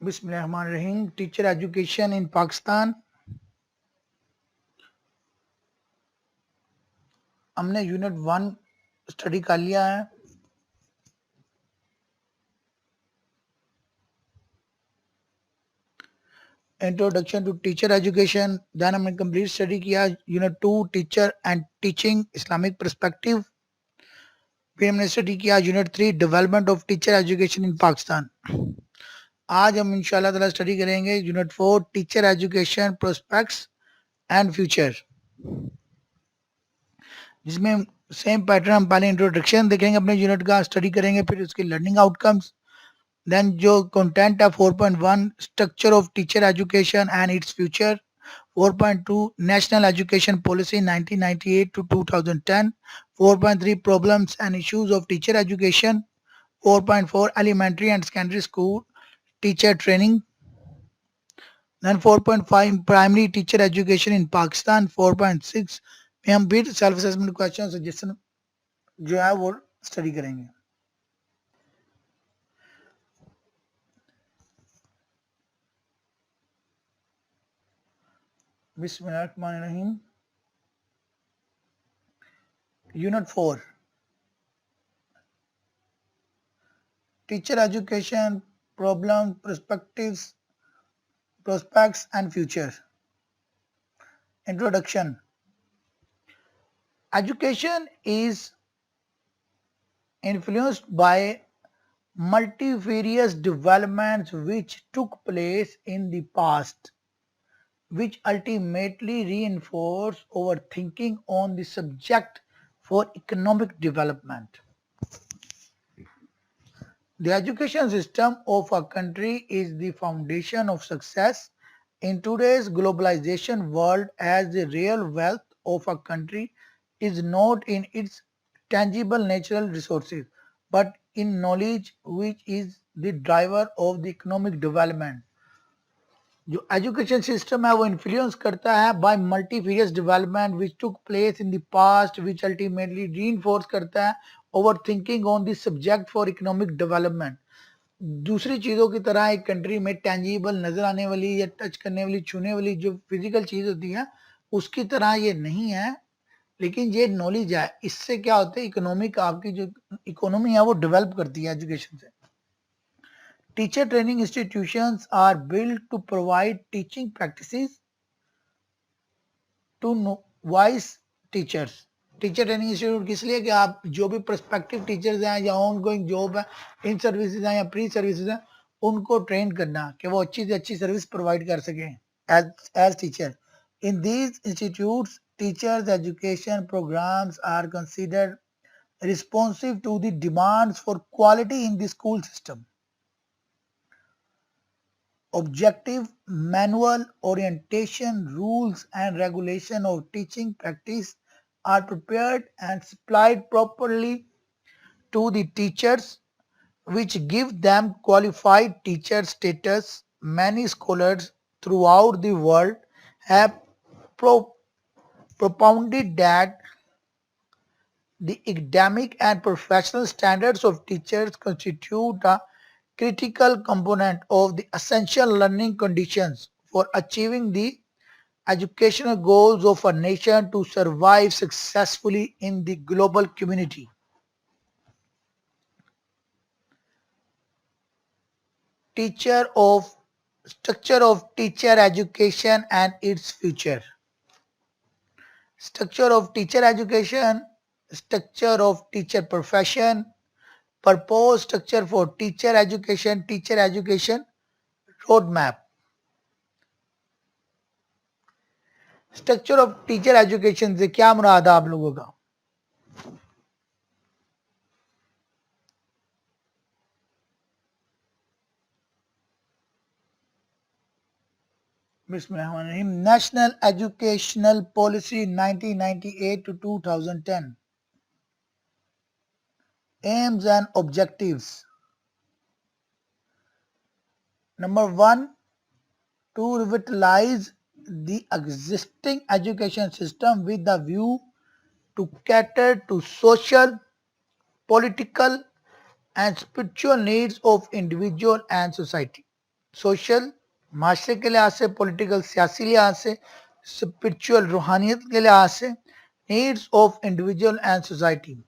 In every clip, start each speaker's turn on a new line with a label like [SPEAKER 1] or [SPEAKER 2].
[SPEAKER 1] बिस्मिल्लाहिर्रहमानिर्रहीम। Teacher education in Pakistan. हमने unit 1 study कर लिया है। Introduction to teacher education. Then हमने कंप्लीट स्टडी किया unit 2 teacher and teaching Islamic perspective. फिर हमने स्टडी किया unit 3 development of teacher education in Pakistan. आज हम इंशाल्लाह ताला स्टडी करेंगे unit 4 teacher education prospects and future, जिसमें सेम पैटर्न हम पहले इंट्रोडक्शन देखेंगे अपने यूनिट का, स्टडी करेंगे, फिर उसके लर्निंग आउटकम्स, देन जो कंटेंट है 4.1 structure of teacher education and its future, 4.2 national education policy 1998 to 2010, 4.3 problems and issues of teacher education, 4.4 elementary and secondary school teacher training, then 4.5 primary teacher education in Pakistan, 4.6 में हम फिर self assessment question suggestion जो है वो study करेंगे। बिस्मिल्लाहिर्रहमानिर्रहीम। Unit 4 teacher education problem perspectives prospects and future. Introduction. Education is influenced by multifarious developments which took place in the past, which ultimately reinforce our thinking on the subject for economic development. The education system of a country is the foundation of success in today's globalization world, as the real wealth of a country is not in its tangible natural resources but in knowledge, which is the driver of the economic development. जो education system है वो influence करता है by multifarious development which took place in the past, which ultimately reinforce करता है over thinking on the subject for economic development. दूसरी चीज़ों की तरह एक कंट्री में टेंजिबल नजर आने वाली या टच करने वाली छूने वाली जो फिजिकल चीज़ होती है उसकी तरह ये नहीं है, लेकिन ये नॉलेज है। इससे क्या होता है, इकोनॉमिक आपकी जो इकोनॉमी है वो डेवलप करती है एजुकेशन से। Teacher training institutions are built to provide teaching practices to wise teachers. Teacher training institute किस लिए कि आप जो भी प्रोस्पेक्टिव टीचर्स हैं या ऑन गोइंग जॉब है, इन सर्विसेज हैं या प्री सर्विसेज हैं, उनको ट्रेन करना कि वो अच्छी से अच्छी सर्विस प्रोवाइड कर सकें as teacher. In these institutes teachers education programmes are considered responsive to the demands for quality in the school system. Objective manual orientation, rules and regulation of teaching practice are prepared and supplied properly to the teachers, which give them qualified teacher status. Many scholars throughout the world have propounded that the academic and professional standards of teachers constitute a critical component of the essential learning conditions for achieving the educational goals of a nation to survive successfully in the global community. Structure of teacher education and its future. Structure of teacher education, structure of teacher profession, proposed structure for teacher education roadmap. Structure of teacher education से क्या मुराद है आप लोगों का? बिस्मिल्लाहिर्रहमानिर्रहीम। National educational policy 1998 to 2010, aims and objectives. Number 1, to revitalize the existing education system with the view to cater to social, political and spiritual needs of individual and society. Social माशरे के लिहाज से, पॉलिटिकल सियासी लिहाज से, spiritual रूहानियत के लिहाज से, needs of individual and society.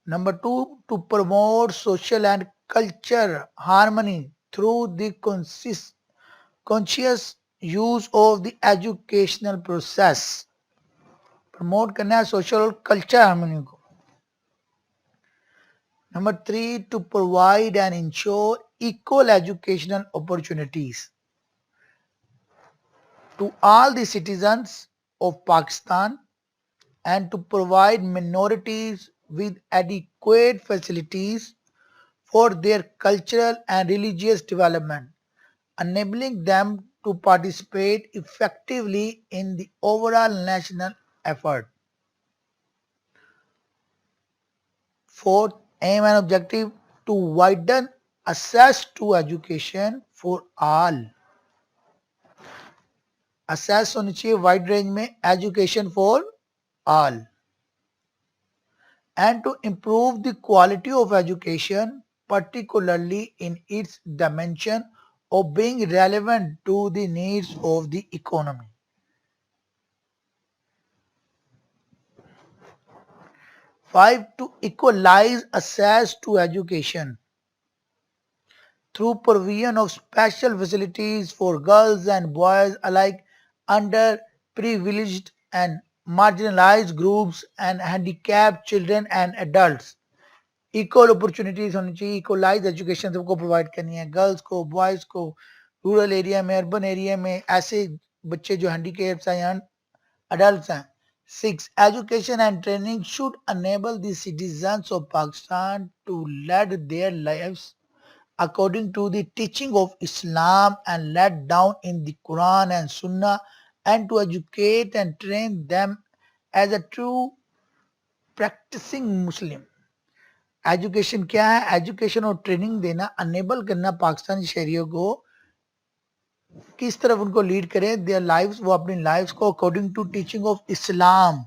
[SPEAKER 1] Number two, to promote social and culture harmony through the conscious use of the educational process. Promote करना है social और culture harmony को. Number three, to provide and ensure equal educational opportunities to all the citizens of Pakistan and to provide minorities with adequate facilities for their cultural and religious development, enabling them to participate effectively in the overall national effort. Fourth, aim and objective to widen access to education for all. Access होनी चाहिए wide range में education for all. And to improve the quality of education, particularly in its dimension of being relevant to the needs of the economy. Five, to equalize access to education through provision of special facilities for girls and boys alike, underprivileged and marginalized groups and handicapped children and adults. Equal opportunities होनी चाहिए, equalise education सबको provide करनी है, girls को, boys को, rural area में, urban area में, ऐसे बच्चे जो हैंडीकेप्स हैं या अडल्ट हैं. 6. Education and training should enable the citizens of Pakistan to lead their lives according to the teaching of Islam and laid down in the Quran and Sunnah, and to educate and train them as a true practicing Muslim. Education क्या है? Education और training देना, enable करना पाकिस्तानी शहरियों को किस तरफ उनको लीड करें देयर लाइव्स, वो अपनी लाइव्स को according to teaching of Islam,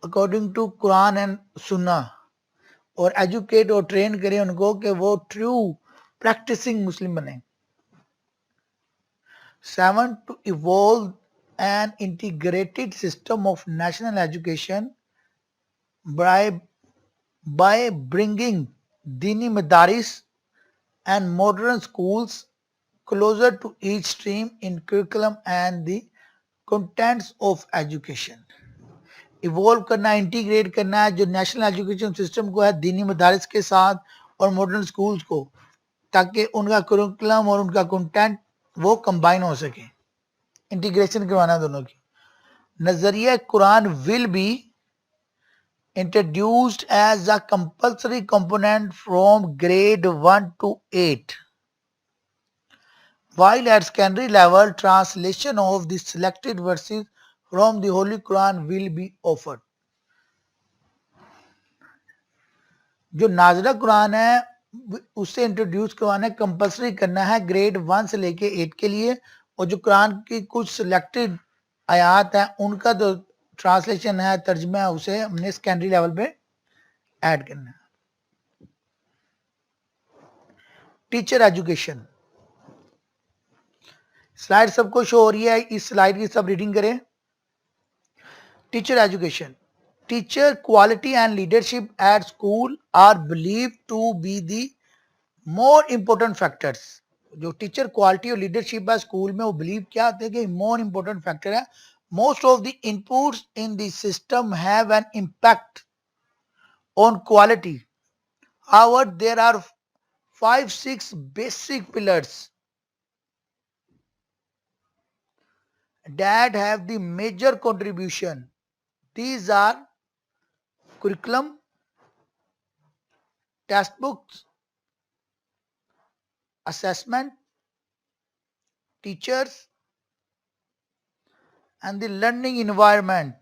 [SPEAKER 1] according to Quran and सुन्ना, और एजुकेट और ट्रेन करें उनको कि वो ट्रू प्रैक्टिसिंग मुस्लिम बने. 7. To evolve an integrated system of national education by bringing Dini Madaris and modern schools closer to each stream in curriculum and the contents of education. Evolve करना, integrate करना है जो national education system को है दीनी मदारिस के साथ और मॉडर्न स्कूल्स को, ताकि उनका करिकुलम और उनका कंटेंट वो कंबाइन हो सके, इंटीग्रेशन करवाना दोनों की. नजरिया Quran will be introduced as a compulsory component from grade 1 to 8, while at secondary level translation of the selected verses from the Holy Quran will be offered. जो नाजरा कुरान है उसे इंट्रोड्यूस करवाना है, कंपल्सरी करना है ग्रेड 1 से लेके 8 के लिए, और जो कुरान की कुछ सिलेक्टेड आयात है उनका जो ट्रांसलेशन है, तर्जमा है, उसे हमने सेकेंडरी लेवल पे ऐड करना है. टीचर एजुकेशन स्लाइड सबको शो हो रही है, इस स्लाइड की सब रीडिंग करें. Teacher education, teacher quality and leadership at school are believe to be the more important factors. जो टीचर क्वालिटी और लीडरशिप है स्कूल में, वो बिलीव क्या होते हैं कि मोर इंपॉर्टेंट फैक्टर है. Most of the inputs in the system have an impact on quality. However, there are 5-6 basic pillars that have the major contribution. These are curriculum, textbooks, assessment, teachers, and the learning environment.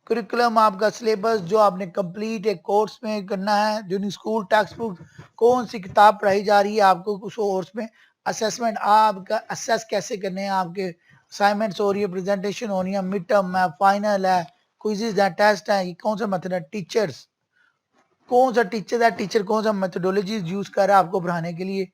[SPEAKER 1] Curriculum आपका syllabus जो आपने complete एक course में करना है, जो school text book, कौन सी किताब पढ़ाई जा रही है आपको उस कोर्स में. असेसमेंट, आपका असेस कैसे करने हैं, आपके असाइनमेंट्स हो रही है, प्रेजेंटेशन हो रही है, मिड टर्म है, फाइनल है, क्विज़ेस है, टेस्ट है, ये कौन सा मेथड है. टीचर्स, कौन सा टीचर है, टीचर कौन सा मेथोडोलॉजी यूज कर रहा है आपको पढ़ाने के लिए,